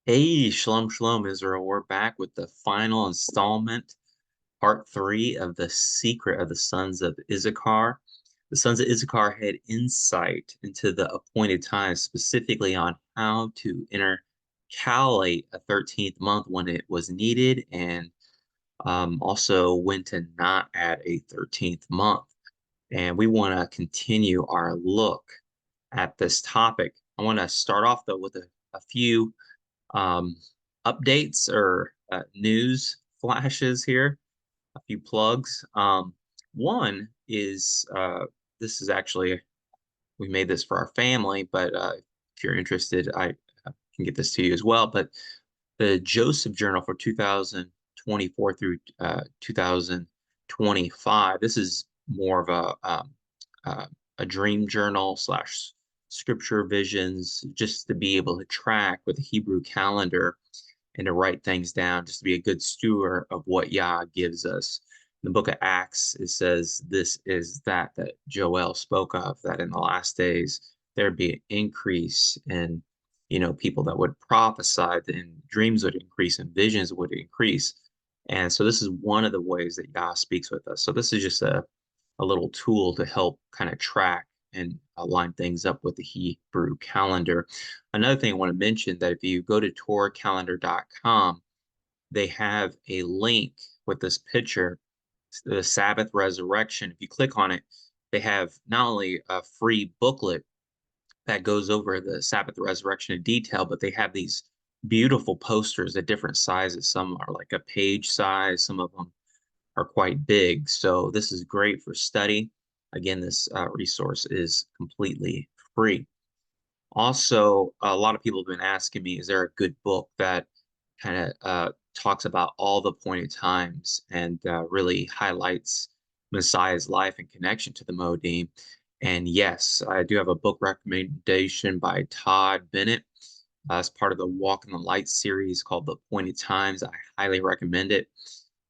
Hey, Shalom Shalom Israel. We're back with the final installment, part three of the secret of the sons of Issachar. The sons of Issachar had insight into the appointed time, specifically on how to intercalate a 13th month when it was needed, and also when to not add a 13th month. And we want to continue our look at this topic. I want to start off, though, with a few um, updates or news flashes here, a few plugs. One is this is actually, we made this for our family, but if you're interested, I can get this to you as well. But the Joseph Journal for 2024 through 2025, this is more of uh, a dream journal slash scripture visions, just to be able to track with the Hebrew calendar and to write things down, just to be a good steward of what Yah gives us. In the book of Acts, it says this is that Joel spoke of, that in the last days there'd be an increase in, people that would prophesy, and dreams would increase and visions would increase. And so this is one of the ways that Yah speaks with us. So this is just a little tool to help kind of track and line things up with the Hebrew calendar. Another thing I want to mention, that if you go to torahcalendar.com, they have a link with this picture, the Sabbath resurrection. If you click on it, they have not only a free booklet that goes over the Sabbath resurrection in detail, but they have these beautiful posters at different sizes. Some are like a page size, some of them are quite big. So this is great for study. Again, this resource is completely free. Also, a lot of people have been asking me, is there a good book that kind of talks about all the appointed times and really highlights Messiah's life and connection to the Moedim? And yes, I do have a book recommendation by Todd Bennett as part of the Walk in the Light series called The Appointed Times. I highly recommend it.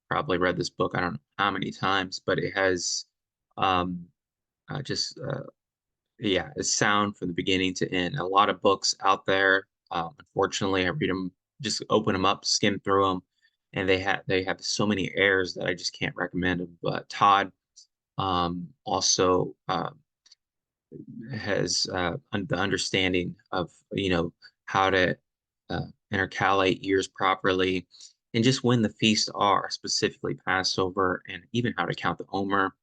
Probably read this book, I don't know how many times, but it has um, just yeah, it's sound from the beginning to end. A lot of books out there. Unfortunately, I read them, just open them up, skim through them, and they have so many errors that I just can't recommend them. But Todd also has the understanding of how to intercalate years properly, and just when the feasts are, specifically Passover, and even how to count the Omer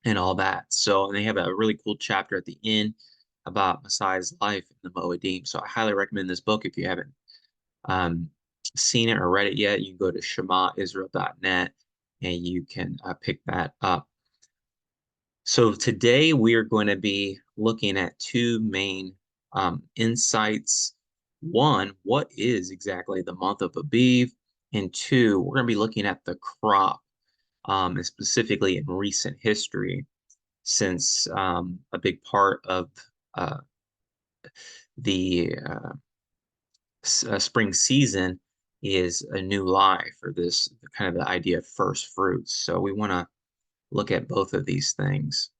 and all that. So, and they have a really cool chapter at the end about Messiah's life in the Moedim. So I highly recommend this book if you haven't um, seen it or read it yet. You can go to shemaisrael.net and you can pick that up. So today we are going to be looking at two main insights. One, what is exactly the month of Abiv? And two, we're going to be looking at the crop, and specifically in recent history, since a big part of uh, the spring season is a new life, or this kind of the idea of first fruits. So we want to look at both of these things.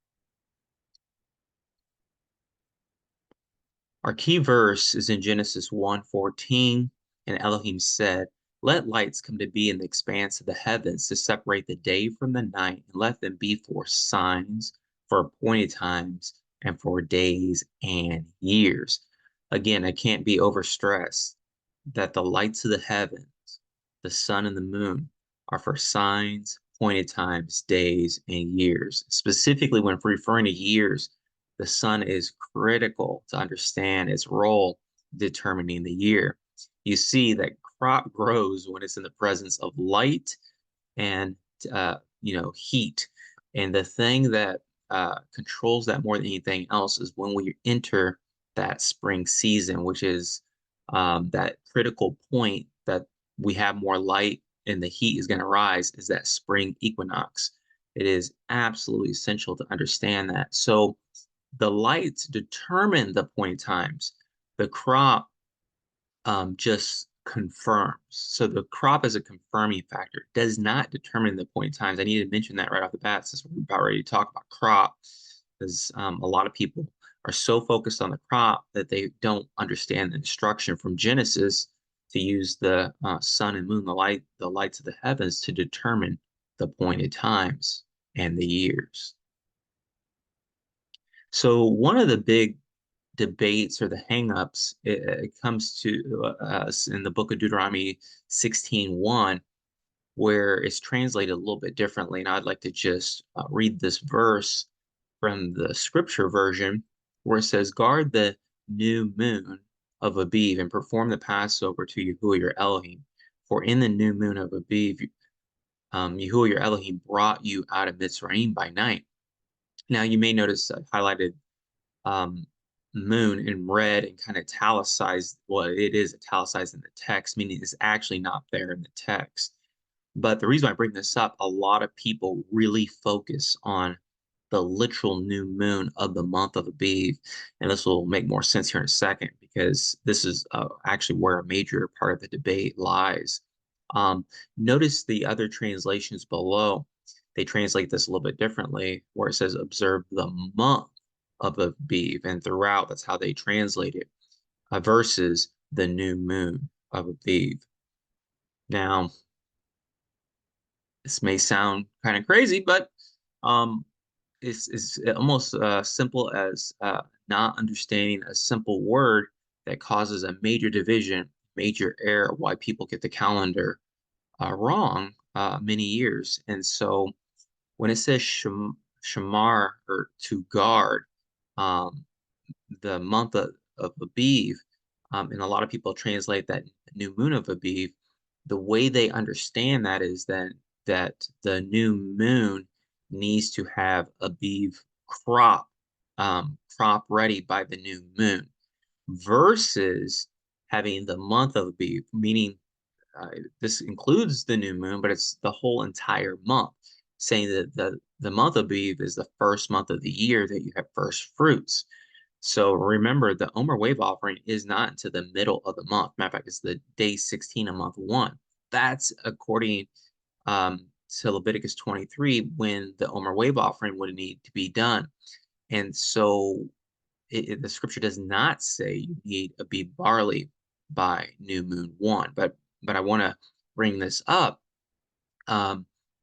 Our key verse is in Genesis 1:14, and Elohim said, "Let lights come to be in the expanse of the heavens to separate the day from the night, and let them be for signs, for appointed times, and for days and years." Again, I can't be overstressed that the lights of the heavens, the sun and the moon, are for signs, appointed times, days, and years. Specifically, when referring to years, the sun is critical to understand its role determining the year. You see that crop grows when it's in the presence of light and heat. And the thing that controls that more than anything else is when we enter that spring season, which is that critical point that we have more light and the heat is going to rise, is that spring equinox. It is absolutely essential to understand that. So the lights determine the point times. The crop just confirms. So the crop is a confirming factor, does not determine the point times. I need to mention that right off the bat since we're about ready to talk about crop, because a lot of people are so focused on the crop that they don't understand the instruction from Genesis to use the sun and moon, the lights of the heavens, to determine the appointed times and the years. So one of the big debates or the hangups, it comes to us in the book of Deuteronomy 16:1, where it's translated a little bit differently. And I'd like to just read this verse from the scripture version, where it says, "Guard the new moon of Abiv and perform the Passover to Yahuwah your Elohim. For in the new moon of Abiv, Yahuwah your Elohim brought you out of Mitzrayim by night." Now you may notice I highlighted um, moon in red and kind of italicized. Well, it is italicized in the text, meaning it's actually not there in the text. But the reason I bring this up, a lot of people really focus on the literal new moon of the month of Abiv. And this will make more sense here in a second, because this is actually where a major part of the debate lies. Notice the other translations below. They translate this a little bit differently, where it says observe the month of Abiv. And throughout, that's how they translate it, versus the new moon of Abiv. Now, this may sound kind of crazy, but um, it's almost simple as not understanding a simple word that causes a major division, major error, why people get the calendar wrong many years. And so when it says shamar, or to guard, um, the month of Abiv, and a lot of people translate that new moon of Abiv, the way they understand that is that the new moon needs to have Abiv crop crop ready by the new moon, versus having the month of Abiv, meaning this includes the new moon, but it's the whole entire month, saying that the month of Abiv is the first month of the year that you have first fruits. So remember, the Omer wave offering is not until the middle of the month. Matter of fact, it's the day 16 of month 1. That's according to Leviticus 23, when the Omer wave offering would need to be done. And so the scripture does not say you need a Abiv barley by new moon 1. But I want to bring this up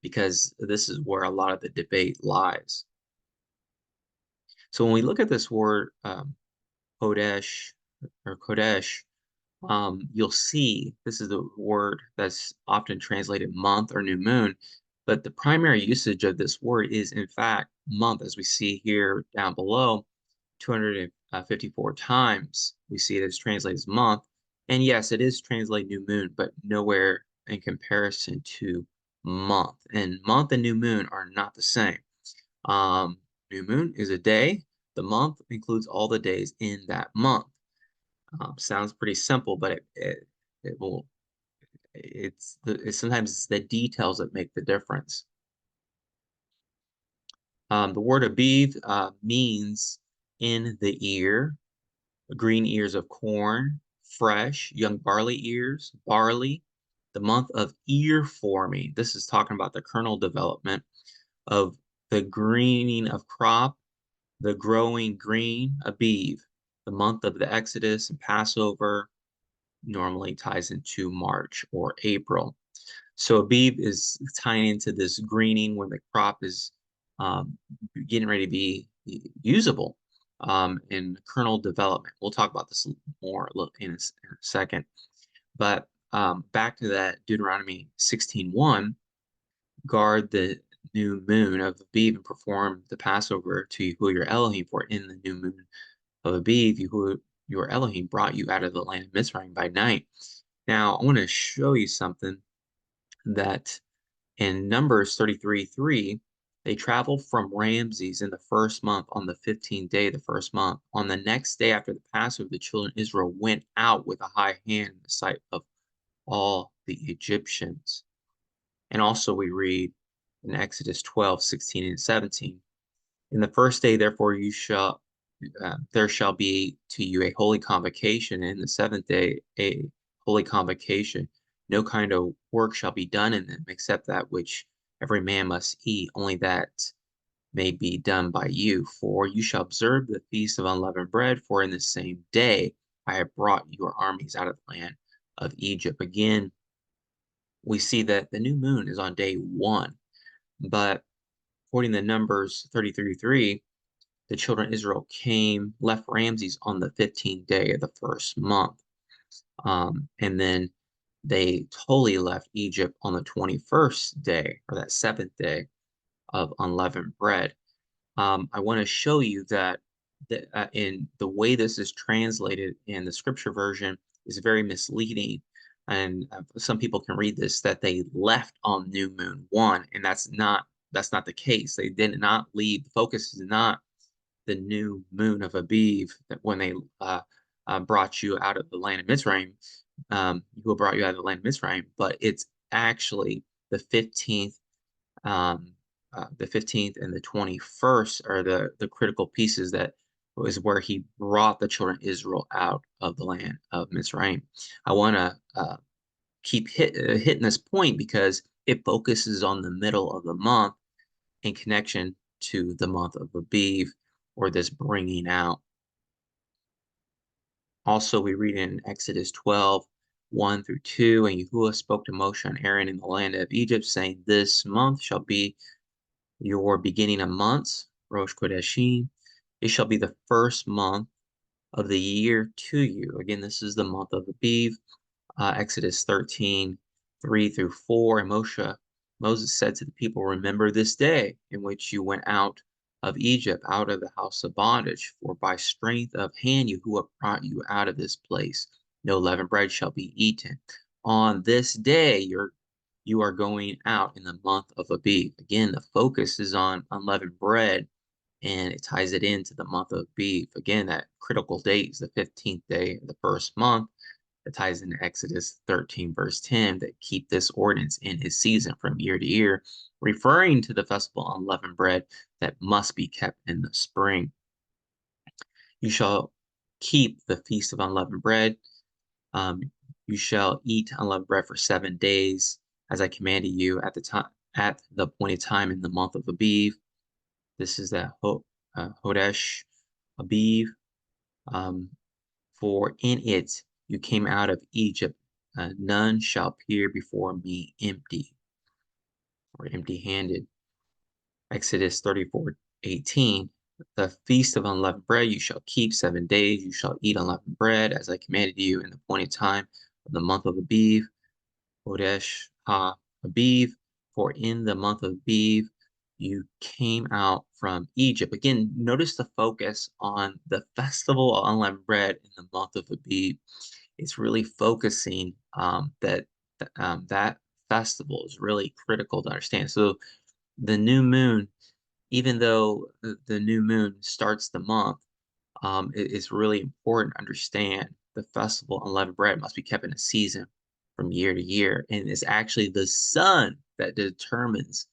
because this is where a lot of the debate lies. So when we look at this word Kodesh or Kodesh, you'll see this is the word that's often translated month or new moon, but the primary usage of this word is in fact month, as we see here down below, 254 times. We see it as translated as month. And yes, it is translated new moon, but nowhere in comparison to month. And month and new moon are not the same. New moon is a day. The month includes all the days in that month. Sounds pretty simple, but it will sometimes it's the details that make the difference. The word Abiv means in the ear, green ears of corn, fresh, young barley ears, barley, the month of ear forming. This is talking about the kernel development of the greening of crop, the growing green, Abiv, the month of the Exodus and Passover, normally ties into March or April. So Abiv is tying into this greening when the crop is getting ready to be usable in kernel development. We'll talk about this more in a second. But back to that Deuteronomy 16:1, guard the new moon of Abiv and perform the Passover to Yahuwah your Elohim, for in the new moon of Abiv, Yahuwah your Elohim brought you out of the land of Mitzrayim by night. Now, I want to show you something that in Numbers 33:3, they traveled from Ramses in the first month on the 15th day of the first month. On the next day after the Passover, the children of Israel went out with a high hand in the sight of all the Egyptians. And also we read in Exodus 12:16 and 17, in the first day, therefore, there shall be to you a holy convocation, and in the seventh day a holy convocation. No kind of work shall be done in them, except that which every man must eat, only that may be done by you. For you shall observe the feast of unleavened bread, for in the same day I have brought your armies out of the land of Egypt. Again, we see that the new moon is on day 1, but according to Numbers 33:3, the children of Israel left Ramses on the 15th day of the first month. And then they totally left Egypt on the 21st day, or that 7th day of unleavened bread. I want to show you that in the way this is translated in the scripture version is very misleading. And some people can read this that they left on new moon 1, and that's not the case. They did not leave. The focus is not the new moon of Abiv, that when they brought you out of the land of Mitzrayim, who brought you out of the land of Mitzrayim, but it's actually the 15th, the 15th and the 21st are the critical pieces that was where he brought the children of Israel out of the land of Mitzrayim. I want to keep hitting this point because it focuses on the middle of the month in connection to the month of Abiv, or this bringing out. Also, we read in Exodus 12:1-2, and Yahuwah spoke to Moshe and Aaron in the land of Egypt, saying, "This month shall be your beginning of months, Rosh Kodeshim. It shall be the first month of the year to you." Again, this is the month of Abiv. Exodus 13:3-4, and Moses said to the people, "Remember this day in which you went out of Egypt, out of the house of bondage, for by strength of hand Yahuwah brought you out of this place. No leavened bread shall be eaten. On this day you are going out in the month of Abiv." Again, the focus is on unleavened bread, and it ties it into the month of Abiv. Again, that critical date is the 15th day of the first month. That ties into Exodus 13:10, that keep this ordinance in his season from year to year, referring to the festival of unleavened bread that must be kept in the spring. You shall keep the feast of unleavened bread. You shall eat unleavened bread for 7 days, as I commanded you at the appointed time in the month of Abiv. This is that Hodesh Abiv. For in it you came out of Egypt. None shall appear before me empty or empty-handed. Exodus 34:18. The feast of unleavened bread you shall keep 7 days. You shall eat unleavened bread, as I commanded you in the appointed time of the month of Abiv. Hodesh Abiv. For in the month of Abiv you came out from Egypt. Again, notice the focus on the festival of unleavened bread in the month of Abiv. It's really focusing that festival is really critical to understand. So the new moon, even though the new moon starts the month, it's really important to understand the festival of unleavened bread must be kept in a season from year to year, and it's actually the sun that determines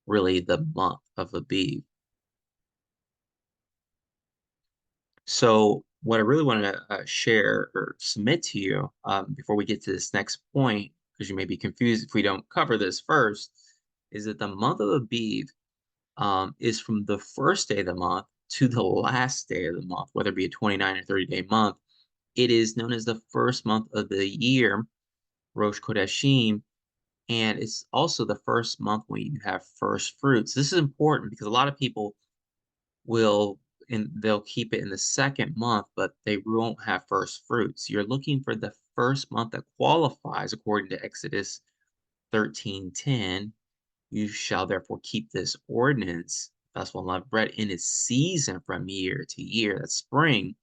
really the month of Abiv. So what I really want to share or submit to you before we get to this next point, because you may be confused if we don't cover this first, is that the month of Abiv is from the first day of the month to the last day of the month, whether it be a 29 or 30-day month. It is known as the first month of the year, Rosh Kodeshim, and it's also the first month when you have first fruits. This is important because a lot of people they'll keep it in the second month, but they won't have first fruits. You're looking for the first month that qualifies according to Exodus 13:10. You shall therefore keep this ordinance, festival of unleavened bread, in its season from year to year. That's spring.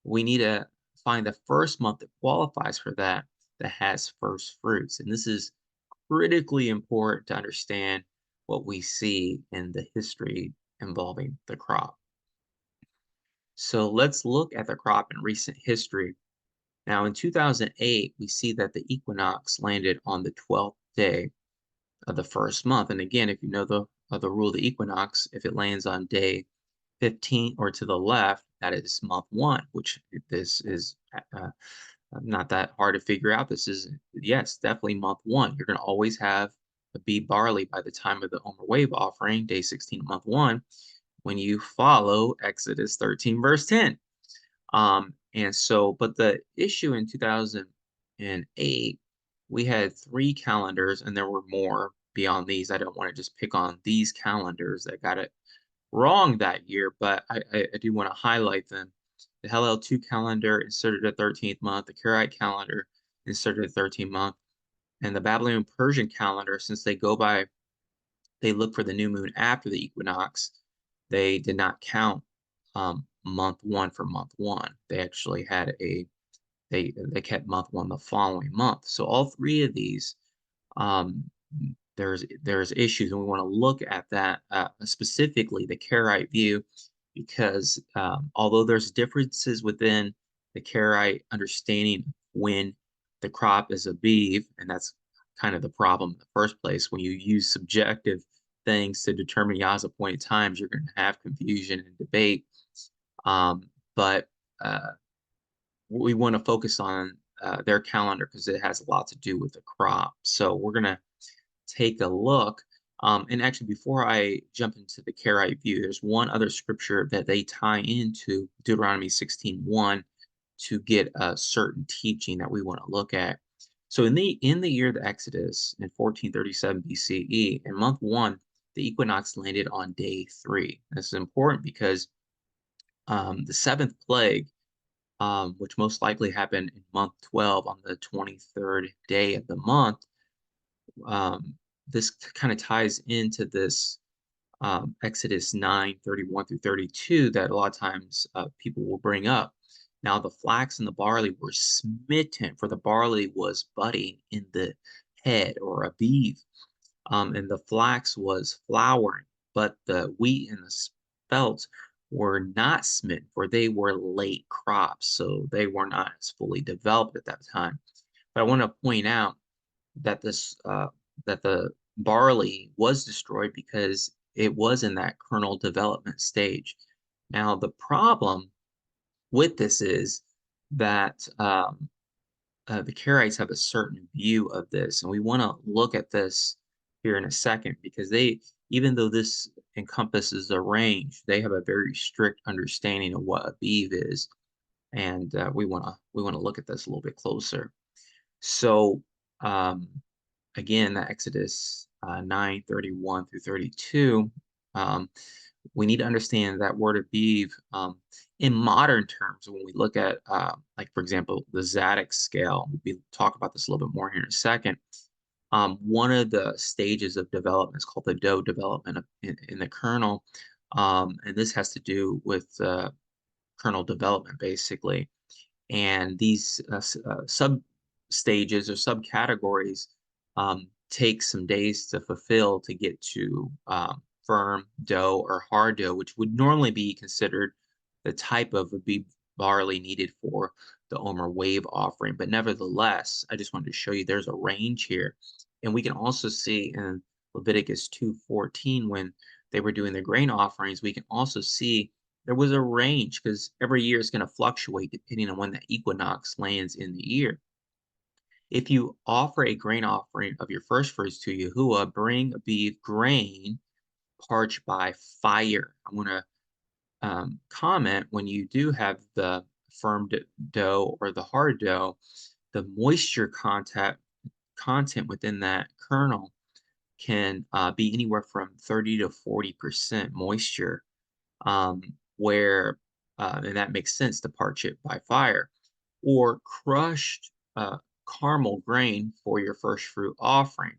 We need to find the first month that qualifies for that has first fruits. And this is critically important to understand what we see in the history involving the crop. So let's look at the crop in recent history. Now, in 2008, we see that the equinox landed on the 12th day of the first month. And again, if you know the rule of the equinox, if it lands on day 15 or to the left, that is month 1, which this is not that hard to figure out. This is, yes, definitely month 1. You're going to always have a Abiv barley by the time of the Omer wave offering, day 16 of month 1, when you follow Exodus 13, verse 10. And so, but the issue in 2008 2008, we had 3 calendars, and there were more beyond these. I don't want to just pick on these calendars that got it wrong that year, but I do want to highlight them. The Hillel 2 calendar inserted a 13th month, the Karaite calendar inserted a 13th month, and the Babylonian Persian calendar, since they look for the new moon after the equinox, they did not count month one for month one. They actually had they kept month one the following month. So all three of these, um, there's issues, and we want to look at that specifically the Karaite view, because although there's differences within the Karaite understanding when the crop is Abiv, and that's kind of the problem in the first place. When you use subjective things to determine Yah's appointed times, you're going to have confusion and debate. But we want to focus on their calendar because it has a lot to do with the crop. So we're going to take a look. And actually, before I jump into the Karaite view, there's one other scripture that they tie into Deuteronomy 16:1 to get a certain teaching that we want to look at. So in the year of the Exodus in 1437 BCE, in month one, the equinox landed on day 3. This is important because the seventh plague, which most likely happened in month 12 on the 23rd day of the month, this kind of ties into this Exodus 9:31 through 32 that a lot of times people will bring up. Now the flax and the barley were smitten, for the barley was budding in the head or Abiv, and the flax was flowering, but the wheat and the spelt were not smitten, for they were late crops, so they were not as fully developed at that time. But I want to point out that that the barley was destroyed because it was in that kernel development stage. Now the problem with this is that the Karaites have a certain view of this, and we want to look at this here in a second because even though this encompasses a range, they have a very strict understanding of what Abiv is, and we want to look at this a little bit closer. So um, again, the Exodus 9:31 through 32, um, we need to understand that word Abiv in modern terms. When we look at, like, for example, the Zadok scale, we'll talk about this a little bit more here in a second. One of the stages of development is called the dough development in the kernel. And this has to do with kernel development, basically. And these sub stages or subcategories take some days to fulfill to get to firm dough or hard dough, which would normally be considered the type of Abib barley needed for the Omer wave offering. But nevertheless, I just wanted to show you there's a range here. And we can also see in Leviticus 2:14, when they were doing the grain offerings, we can also see there was a range because every year is going to fluctuate depending on when the equinox lands in the year. If you offer a grain offering of your first fruits to Yahuwah, bring a beef grain parched by fire. I'm going to comment, when you do have the firm dough or the hard dough, the moisture content within that kernel can be anywhere from 30 to 40% moisture, um, where and that makes sense to parch it by fire, or crushed caramel grain for your first fruit offering.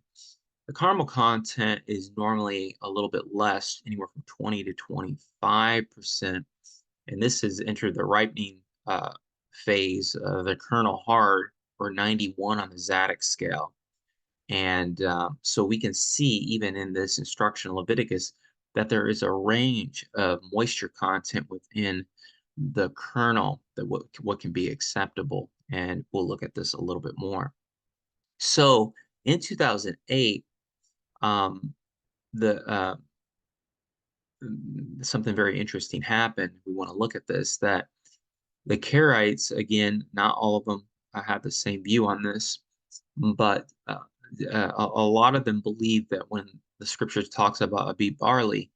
The caramel content is normally a little bit less, anywhere from 20 to 25%, and this has entered the ripening phase of the kernel hard, or 91 on the Zadok scale. And so we can see, even in this instruction in Leviticus, that there is a range of moisture content within the kernel that what can be acceptable. And we'll look at this a little bit more. So in 2008, um, the something very interesting happened. We want to look at this, that the Karaites, again, not all of them have the same view on this, but a lot of them believe that when the scriptures talks about Abib barley,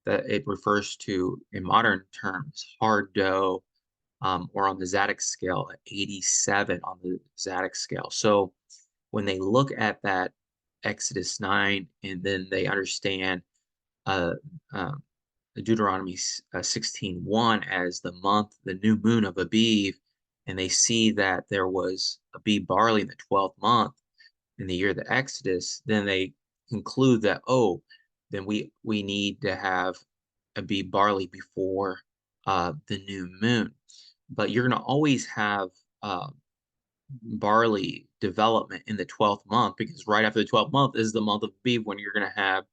that it refers to, in modern terms, hard dough or on the Zadok scale at 87 on the Zadok scale. So when they look at that Exodus 9 and then they understand uh, um, Deuteronomy 16:1 as the month, the new moon of Abiv, and they see that there was Abiv barley in the 12th month in the year of the Exodus, then they conclude that, oh, then we need to have Abiv barley before the new moon. But you're going to always have uh, barley development in the 12th month, because right after the 12th month is the month of Abiv when you're going to have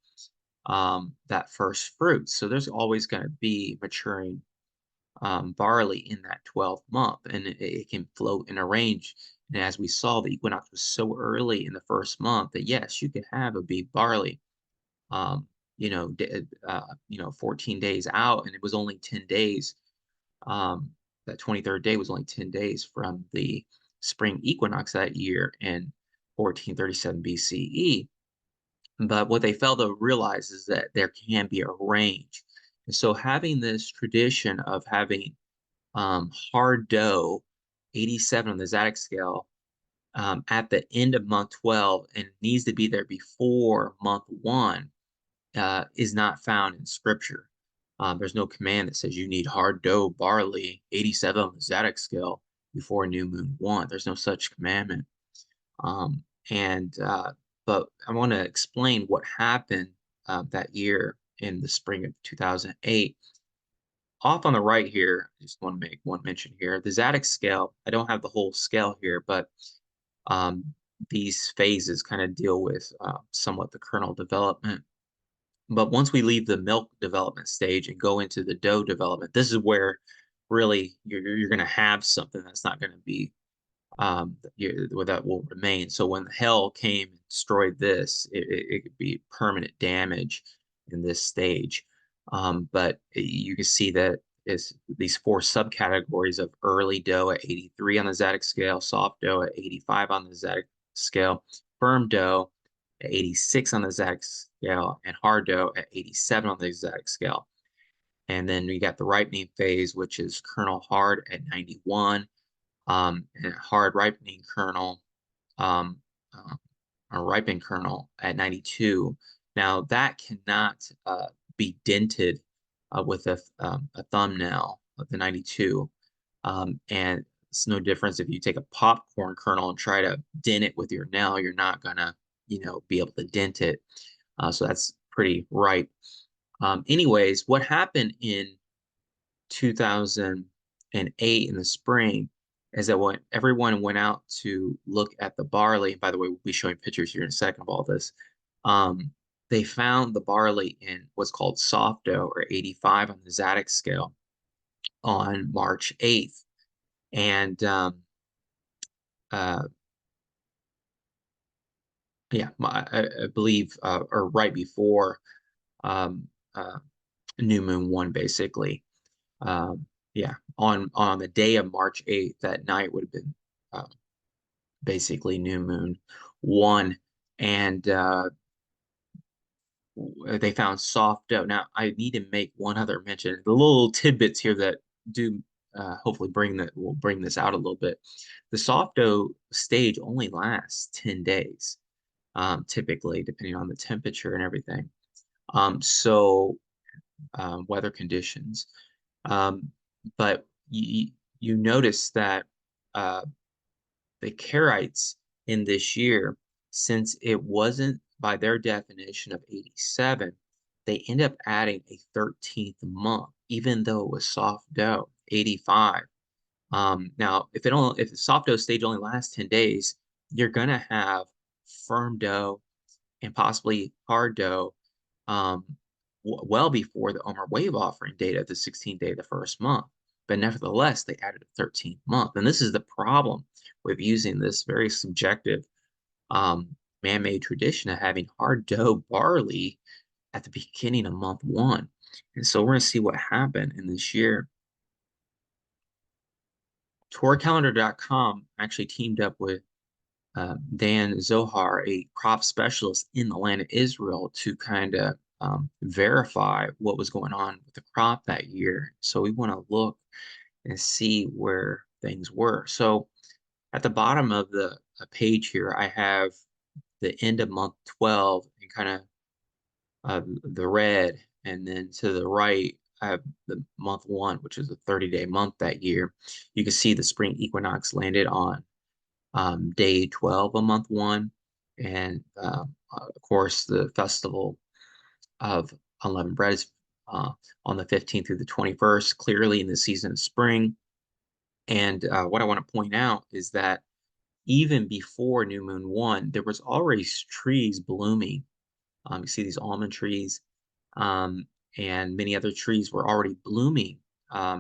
that first fruit. So there's always going to be maturing barley in that 12th month, and it can float in a range. And as we saw, the equinox was so early in the first month that yes, you could have a big barley, um, 14 days out, and it was only 10 days. Um, that 23rd day was only 10 days from the spring equinox that year in 1437 BCE. But what they fail to realize is that there can be a range. And so having this tradition of having hard dough, 87 on the Zadok scale, at the end of month 12 and needs to be there before month 1 is not found in scripture. There's no command that says you need hard dough barley, 87 on the Zadok scale before new moon 1. There's no such commandment. Um, and But I want to explain what happened that year in the spring of 2008. Off on the right here, I just want to make one mention here. The Zadok scale, I don't have the whole scale here, but um, these phases kind of deal with somewhat the kernel development. But once we leave the milk development stage and go into the dough development, this is where really you're going to have something that's not going to be that will remain. So when hell came and destroyed this, it could be permanent damage in this stage. But you can see that is these 4 subcategories of early dough at 83 on the Zadok scale, soft dough at 85 on the Zadok scale, firm dough at 86 on the Zadok scale, and hard dough at 87 on the Zadok scale. And then we got the ripening phase, which is kernel hard at 91, and hard ripening kernel, um, uh, a ripened kernel at 92. Now that cannot be dented with a thumbnail of the 92. And it's no difference if you take a popcorn kernel and try to dent it with your nail, you're not gonna, be able to dent it. So that's pretty ripe. Anyways, what happened in 2008 in the spring is that when everyone went out to look at the barley, by the way, we'll be showing pictures here in a second of all this, um, they found the barley in what's called soft dough, or 85 on the Zadok scale, on March 8th. And uh, yeah, I believe, or right before um, uh, New Moon 1, basically. Um, yeah, on the day of March 8th, that night would have been uh, basically New Moon 1. And they found soft dough. Now, I need to make one other mention. The little tidbits here that do hopefully will bring this out a little bit. The soft dough stage only lasts 10 days, typically, depending on the temperature and everything. So weather conditions. But you notice that uh, the Karaites in this year, since it wasn't by their definition of 87, they end up adding a 13th month, even though it was soft dough, 85. Now, if the soft dough stage only lasts 10 days, you're gonna have firm dough and possibly hard dough um, well before the Omer wave offering date of the 16th day of the first month. But nevertheless, they added a 13th month. And this is the problem with using this very subjective man-made tradition of having hard dough barley at the beginning of month 1. And so we're going to see what happened in this year. TorahCalendar.com actually teamed up with Dan Zohar, a crop specialist in the land of Israel, to kind of verify what was going on with the crop that year. So we want to look and see where things were. So at the bottom of the page here, I have the end of month 12 and kind of the red, and then to the right, I have the month one, which is a 30-day month that year. You can see the spring equinox landed on day 12 of month one, and of course, the festival of unleavened bread is on the 15th through the 21st, clearly in the season of spring. And what I want to point out is that even before new moon one, there was already trees blooming. You see these almond trees, um, and many other trees were already blooming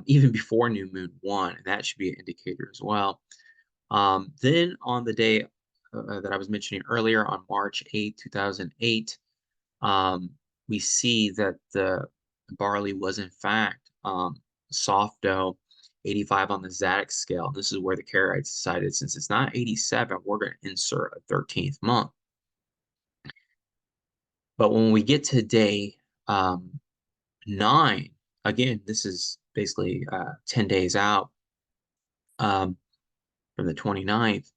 even before new moon one, and that should be an indicator as well. Then on the day that I was mentioning earlier, on March 8th, 2008, um, we see that the barley was in fact soft dough, 85 on the Zadig scale. This is where the Karaites decided, since it's not 87, we're going to insert a 13th month. But when we get to day 9, again, this is basically 10 days out from the 29th.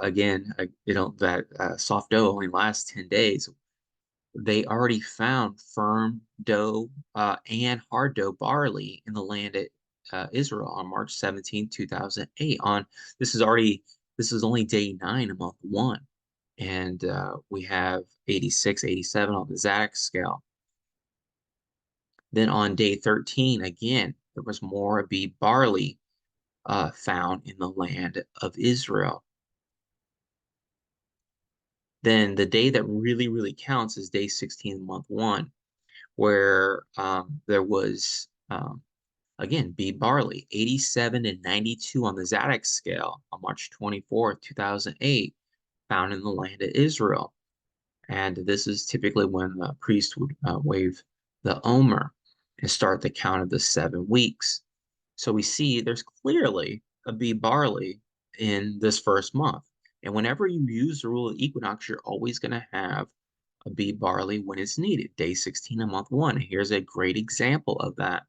Again, that soft dough only lasts 10 days. They already found firm dough and hard dough barley in the land at Israel on March 17th, 2008. This is only day 9 of month one. And we have 86, 87 on the Zadig scale. Then on day 13, again, there was more Abiv barley found in the land of Israel. Then the day that really, really counts is day 16, month one, where there was, again, Abiv barley, 87 and 92 on the Zadig scale on March 24th, 2008, found in the land of Israel. And this is typically when the priest would wave the Omer and start the count of the 7 weeks. So we see there's clearly Abiv barley in this first month. And whenever you use the rule of equinox, you're always going to have Abiv barley when it's needed, day 16 of month one. And here's a great example of that.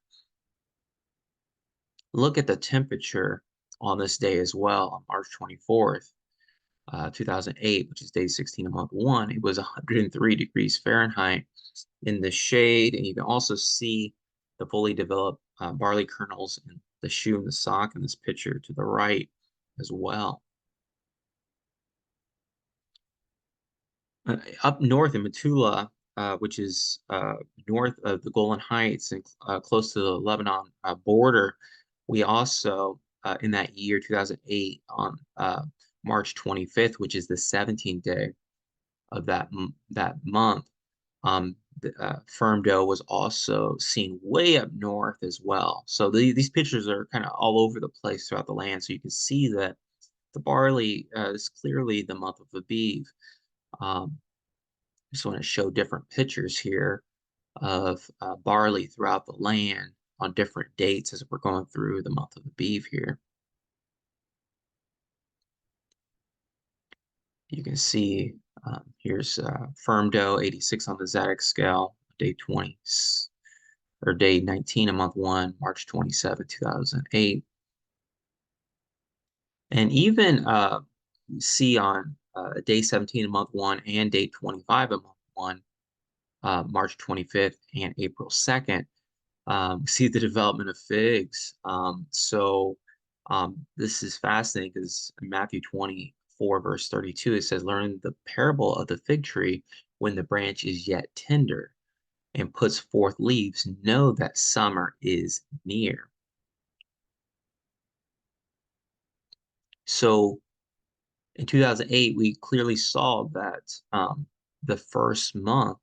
Look at the temperature on this day as well, on March 24th, 2008, which is day 16 of month one. It was 103 degrees Fahrenheit in the shade. And you can also see the fully developed barley kernels in the shoe and the sock in this picture to the right as well. Up north in Metula, which is north of the Golan Heights and close to the Lebanon border, we also, in that year, 2008, on March 25th, which is the 17th day of that month, the firm dough was also seen way up north as well. So these pictures are kind of all over the place throughout the land. So you can see that the barley is clearly the month of Abiv. Just want to show different pictures here of barley throughout the land on different dates as we're going through the month of Abiv here. You can see here's firm dough, 86 on the Zadig scale, day 20, or day 19 of month one, March 27th, 2008. And even see on day 17 of month one and day 25 of month one, March 25th and April 2nd, see the development of figs. This is fascinating because in Matthew 24, verse 32, it says, learn the parable of the fig tree. When the branch is yet tender and puts forth leaves, know that summer is near. So in 2008, we clearly saw that the first month,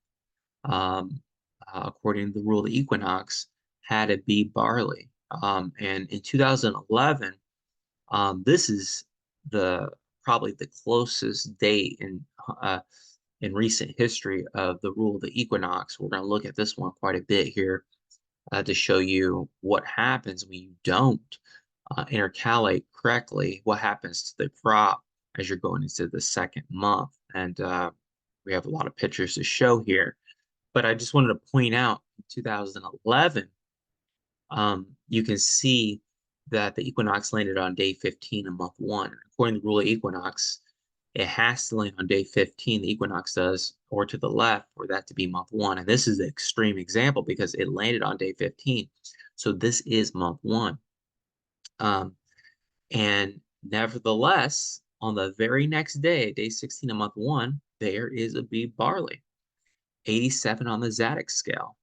according to the rule of the equinox, had Abiv barley. And in 2011, this is probably the closest date in recent history of the rule of the equinox. We're going to look at this one quite a bit here to show you what happens when you don't intercalate correctly, what happens to the crop as you're going into the second month. And we have a lot of pictures to show here. But I just wanted to point out in 2011, you can see that the equinox landed on day 15 of month one. According to the rule of equinox, it has to land on day 15, the equinox does, or to the left for that to be month one. And this is an extreme example because it landed on day 15. So this is month one. And nevertheless, on the very next day, day 16 of month one, there is Abiv barley, 87 on the Zadok scale.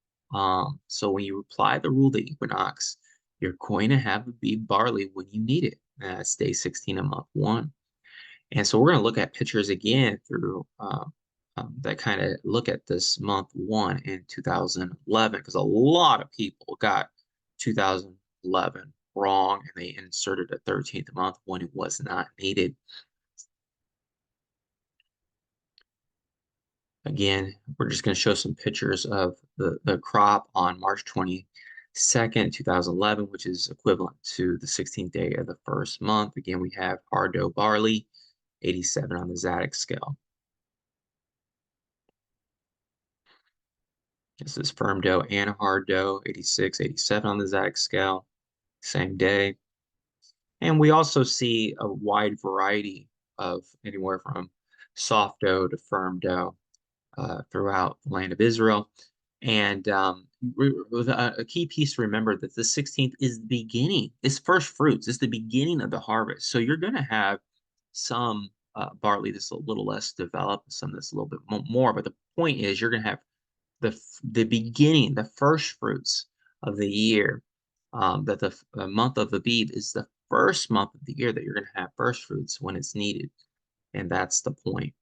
So when you apply the rule to equinox, you're going to have Abiv barley when you need it. That's day 16 of month one. And so we're going to look at pictures again through that kind of look at this month one in 2011, because a lot of people got 2011 wrong and they inserted a 13th month when it was not needed. Again, we're just going to show some pictures of the crop on March 22nd, 2011, which is equivalent to the 16th day of the first month. Again, we have hard dough barley, 87 on the Zadok scale. This is firm dough and hard dough, 86, 87 on the Zadok scale, same day. And we also see a wide variety of anywhere from soft dough to firm dough throughout the land of Israel. And a key piece to remember that the 16th is the beginning. It's first fruits. It's the beginning of the harvest. So you're going to have some barley that's a little less developed, some that's a little bit more. But the point is you're going to have the beginning, the first fruits of the year. That the month of Abiv is the first month of the year that you're going to have first fruits when it's needed. And that's the point.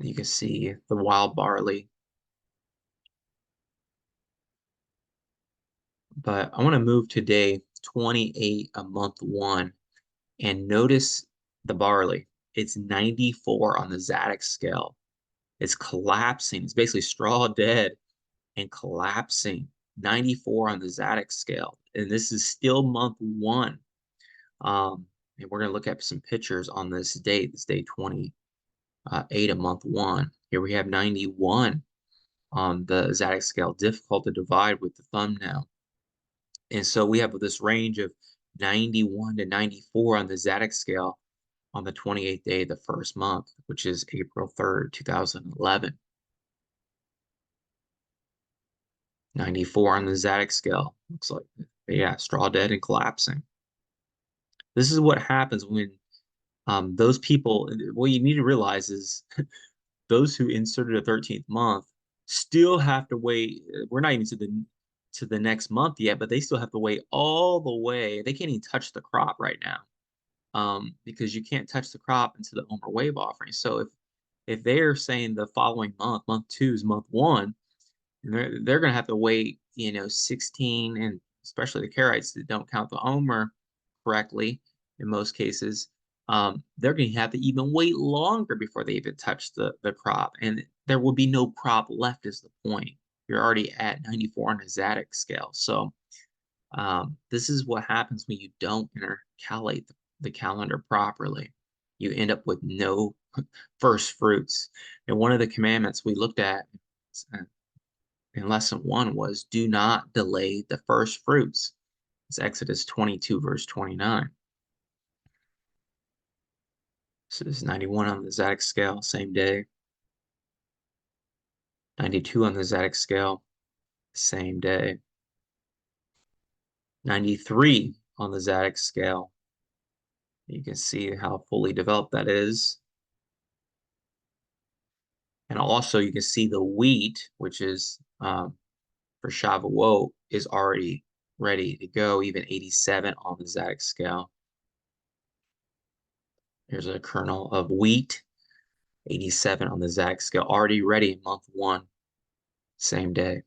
You can see the wild barley. But I want to move to day 28 of month one and notice the barley. It's 94 on the Zadok scale. It's collapsing. It's basically straw dead and collapsing. 94 on the Zadok scale. And this is still month one. And we're going to look at some pictures on this date, this day 28 of month one. Here we have 91 on the Zadok scale, difficult to divide with the thumbnail. And so we have this range of 91 to 94 on the Zadok scale on the 28th day of the first month, which is April 3rd, 2011. 94 on the Zadok scale. Looks like, yeah, straw dead and collapsing. This is what happens when those people, what you need to realize is those who inserted a 13th month still have to wait. We're not even to the next month yet, but they still have to wait all the way. They can't even touch the crop right now because you can't touch the crop into the Omer wave offering. So if they're saying the following month, month two is month one, and they're going to have to wait, 16, and especially the Karaites that don't count the Omer correctly in most cases, they're going to have to even wait longer before they even touch the crop. And there will be no crop left is the point. You're already at 94 on the Zadok scale. So this is what happens when you don't intercalate the calendar properly. You end up with no first fruits. And one of the commandments we looked at in lesson one was do not delay the first fruits. It's Exodus 22, verse 29. So this is 91 on the Zadok scale, same day. 92 on the Zadok scale, same day. 93 on the Zadok scale. You can see how fully developed that is. And also you can see the wheat, which is for Shavuot, is already ready to go, even 87 on the Zadok scale. Here's a kernel of wheat, 87 on the Zadok scale, already ready in month one, same day.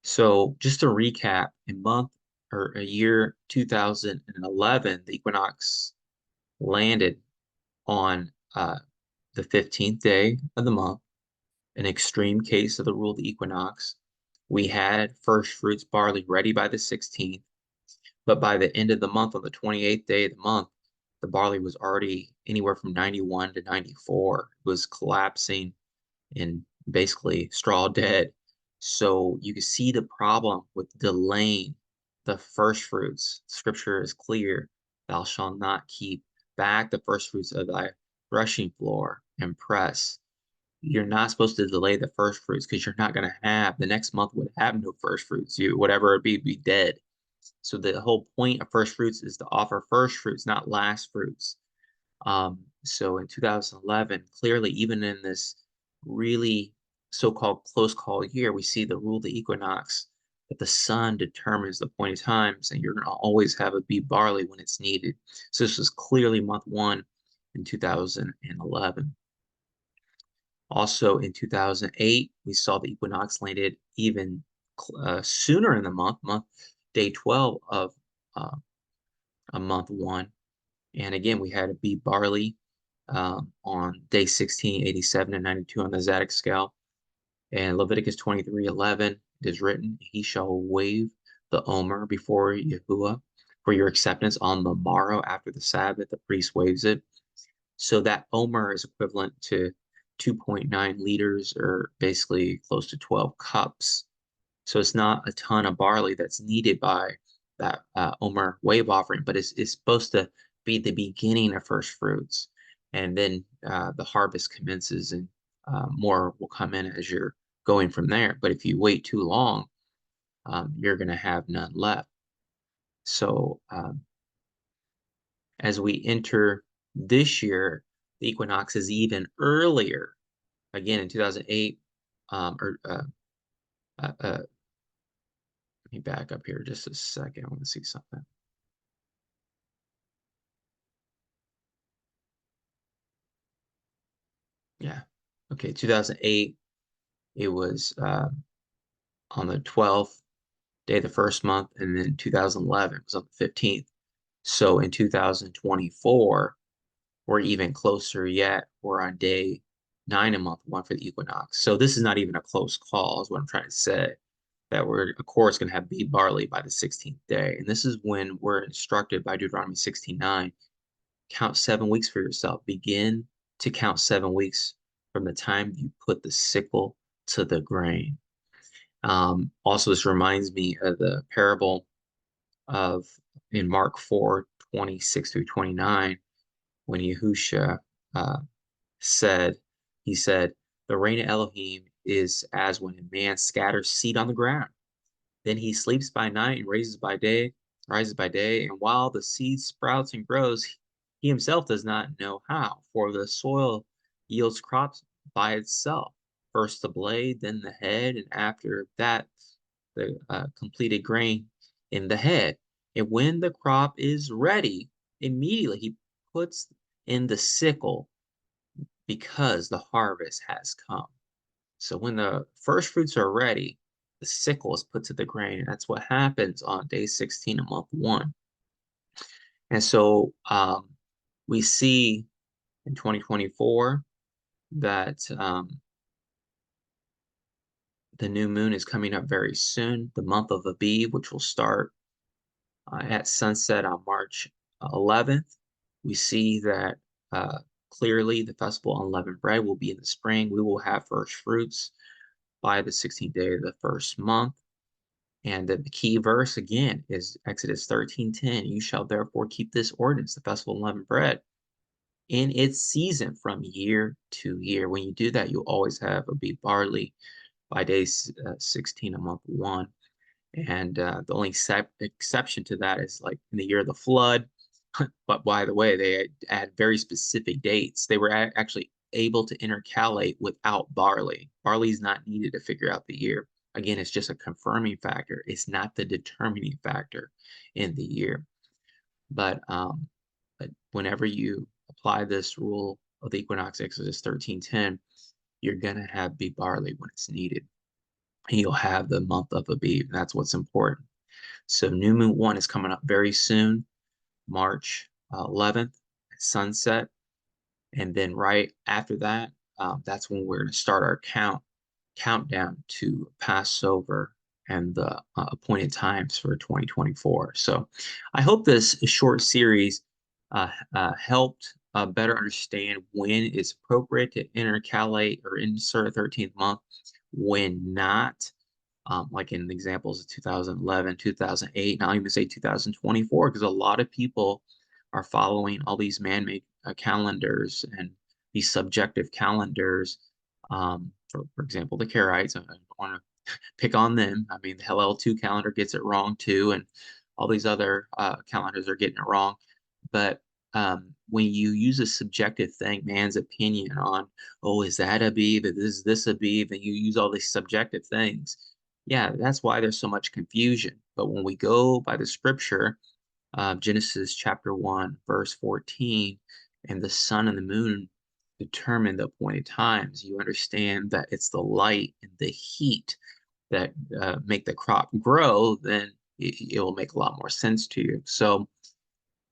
So just to recap, in month or a year 2011, the equinox landed on the 15th day of the month, an extreme case of the rule of the equinox. We had first fruits barley ready by the 16th, but by the end of the month, on the 28th day of the month, the barley was already anywhere from 91 to 94. It was collapsing and basically straw dead. So you can see the problem with delaying the first fruits. Scripture is clear: thou shalt not keep back the first fruits of thy threshing floor and press. You're not supposed to delay the first fruits, because you're not going to have, the next month would have no first fruits. You, whatever it be dead. So the whole point of first fruits is to offer first fruits, not last fruits. So in 2011, clearly, even in this really so-called close call year, we see the rule of the equinox, that the sun determines the point of times, and you're going to always have a beet barley when it's needed. So this was clearly month one in 2011. Also in 2008, we saw the equinox landed even sooner in the month day 12 of uh, a month one. And again, we had a beet barley on day 16, 87 and 92 on the Zodiac scale. And Leviticus 23:11, it is written, he shall wave the Omer before Yahuwah for your acceptance on the morrow after the Sabbath. The priest waves it. So that Omer is equivalent to 2.9 liters, or basically close to 12 cups. So it's not a ton of barley that's needed by that Omer wave offering, but it's supposed to be the beginning of first fruits. And then the harvest commences, and more will come in as you're going from there. But if you wait too long, you're going to have none left. So as we enter this year, the equinox is even earlier. Again, in 2008, or let me back up here just a second. I want to see something. Yeah. Okay, 2008, it was on the 12th day of the first month, and then 2011 was on the 15th. So in 2024, we're even closer yet. We're on day 9 of month one for the equinox. So this is not even a close call, is what I'm trying to say. That we're, of course, going to have beet barley by the 16th day. And this is when we're instructed by Deuteronomy 16:9, count 7 weeks for yourself. Begin to count 7 weeks from the time you put the sickle to the grain. Also, this reminds me of the parable of in Mark 4:26 through 29, when Yahusha uh, said, he said, the reign of Elohim is as when a man scatters seed on the ground. Then he sleeps by night and rises by day, and while the seed sprouts and grows, he himself does not know how, for the soil yields crops by itself, first the blade, then the head, and after that the completed grain in the head. And when the crop is ready, immediately he puts in the sickle, because the harvest has come. So when the first fruits are ready, the sickle is put to the grain. And that's what happens on day 16 of month one. And so we see in 2024 that the new moon is coming up very soon, the month of Abiv, which will start at sunset on March 11th. We see that clearly the festival of unleavened bread will be in the spring. We will have first fruits by the 16th day of the first month. And the key verse again is Exodus 13:10. You shall therefore keep this ordinance, the festival of unleavened bread, in its season from year to year. When you do that, you'll always have a beet barley by day 16 of month one. And the only exception to that is like in the year of the flood. But by the way, they had very specific dates. They were actually able to intercalate without barley. Barley is not needed to figure out the year. Again, it's just a confirming factor. It's not the determining factor in the year. But whenever you apply this rule of the equinox, Exodus 13:10, you're going to have beet barley when it's needed. And you'll have the month of Abiv. And that's what's important. So new moon one is coming up very soon, March 11th at sunset. And then right after that, that's when we're going to start our countdown to Passover and the appointed times for 2024. So I hope this short series helped better understand when it's appropriate to intercalate or insert a 13th month, when not. like in the examples of 2011, 2008, and I'll even say 2024, because a lot of people are following all these man-made calendars and these subjective calendars. For example, the Karaites, I don't want to pick on them. I mean, the Hillel 2 calendar gets it wrong too, and all these other calendars are getting it wrong. But when you use a subjective thing, man's opinion on, oh, is that Abiv? Is this Abiv? And you use all these subjective things. Yeah, that's why there's so much confusion. But when we go by the scripture, Genesis chapter 1, verse 14, and the sun and the moon determine the appointed times, you understand that it's the light and the heat that make the crop grow, then it will make a lot more sense to you. So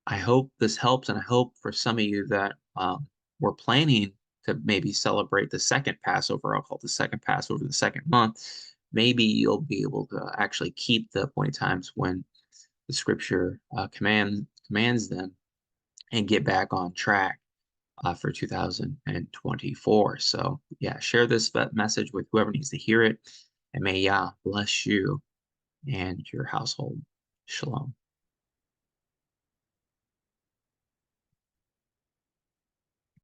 I hope this helps, and I hope for some of you that were planning to maybe celebrate the second Passover, I'll call it the second Passover, the second month, maybe you'll be able to actually keep the appointed times when the scripture commands them, and get back on track for 2024. So yeah, share this message with whoever needs to hear it, and may Yah bless you and your household. Shalom.